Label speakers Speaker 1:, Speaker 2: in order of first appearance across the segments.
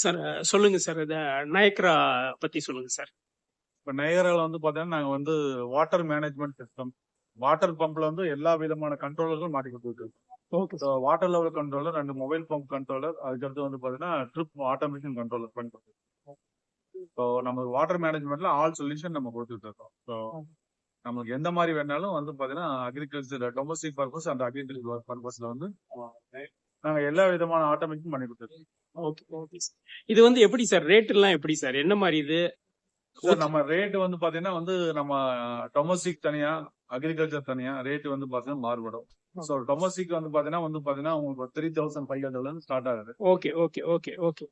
Speaker 1: Sir சொல்லுங்க sir. இத Niagara பத்தி சொல்லுங்க சார்.
Speaker 2: இப்போ நயகரால வந்து பார்த்தீங்கன்னா நாங்கள் வந்து வாட்டர் மேனேஜ்மெண்ட் சிஸ்டம், வாட்டர் பம்ப்ல வந்து எல்லா விதமான கண்ட்ரோலர்களும் மாட்டி கொடுத்துருக்கோம்.
Speaker 1: Okay
Speaker 2: so water level controller, 2 mobile pump controller, அதுக்கடுத்து வந்து பார்த்தீங்கன்னா ட்ரிப் ஆட்டோமேஷன் கண்ட்ரோலர் பண்ணி கொடுத்துருக்கோம். ஸோ நம்ம வாட்டர் மேனேஜ்மெண்ட்ல ஆல் சொல்யூஷன் நம்ம கொடுத்துட்டு இருக்கோம். ஸோ நமக்கு எந்த மாதிரி வேணாலும் வந்து பார்த்தீங்கன்னா agriculture domestic purpose and agriculture பர்பஸ்ல வந்து நாங்கள் எல்லா விதமான ஆட்டோமேஷன் பண்ணி கொடுத்துருக்கோம்.
Speaker 1: Okay okay sir. இது வந்து எப்படி சார் ரேட் எல்லாம் எப்படி சார்? என்ன மாதிரி இது?
Speaker 2: சார் நம்ம ரேட் வந்து பாத்தீங்கன்னா வந்து நம்ம டொமஸ்டிக் தனியா, அக்ரிகல்ச்சர் தனியா ரேட் வந்து பாத்தீங்கன்னா மாறுபடும். ஸோ டொமஸ்டிக் வந்து பாத்தீங்கன்னா உங்களுக்கு 3500 இருந்து ஸ்டார்ட் ஆகுது.
Speaker 1: ஓகே ஓகே ஓகே ஓகே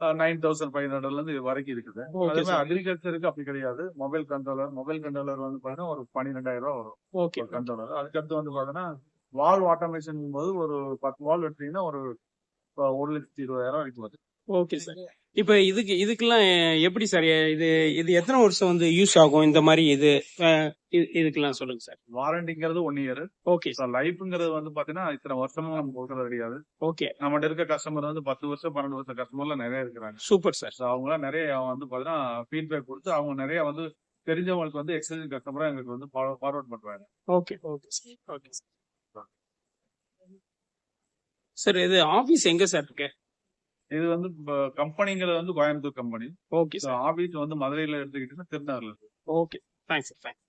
Speaker 2: 9500 இருந்து இது வரைக்கும் இருக்குது.
Speaker 1: ஓகே
Speaker 2: அதே மாதிரி
Speaker 1: சார்.
Speaker 2: அக்ரிகல்ச்சருக்கு அப்படி கிடையாது. மொபைல் கண்ட்ரோலர் வந்து பாத்தீங்கன்னா ஒரு 12000 ரூபாய் வரும்
Speaker 1: ஓகே
Speaker 2: ஒரு கண்ட்ரோலர். அதுக்கடுத்து வந்து பாத்தீங்கன்னா வால்வ் ஆட்டோமேஷன் போது ஒரு 10 வால்வ் எடுத்தீங்கன்னா ஒரு 1,20,000 வரைக்கும் வருது.
Speaker 1: Okay sir. இப்ப இதுக்கெல்லாம் எப்படி சார்? இது இது எத்தனை வருஷம் வந்து யூஸ் ஆகும் இந்த மாதிரி இது? இதுக்கெல்லாம் சொல்லுங்க சார்.
Speaker 2: வாரண்டிங்கிறது 1 இயர்.
Speaker 1: Okay sir.
Speaker 2: லைஃப்ங்கிறது வந்து பாத்தீங்கன்னா இத்தனை வருஷமும் நம்ம கொடுக்கறது கிடையாது.
Speaker 1: ஓகே
Speaker 2: நம்மகிட்ட இருக்க கஸ்டமர் வந்து 10 வருஷம் 12 வருஷம் கஸ்டமர்லாம் நிறைய இருக்கிறாங்க.
Speaker 1: Super sir.
Speaker 2: ஸோ அவங்களாம் நிறைய வந்து பாத்தீங்கன்னா ஃபீட்பேக் கொடுத்து அவங்க நிறைய வந்து தெரிஞ்சவங்களுக்கு வந்து எக்ஸ்சேஞ்ச் கஸ்டமரா எங்களுக்கு வந்து ஃபார்வர்ட் பண்றாங்க.
Speaker 1: Okay okay sir. Okay sir. Sir இது ஆபீஸ் எங்க சார் இருக்கு?
Speaker 2: இது வந்து கம்பெனிங்கிறது வந்து Coimbatore company.
Speaker 1: Okay sir.
Speaker 2: Office வந்து மதுரையில எடுத்துக்கிட்டீங்கன்னா திருநகர்ல இருக்கு.
Speaker 1: Okay thanks sir. தேங்க்ஸ்.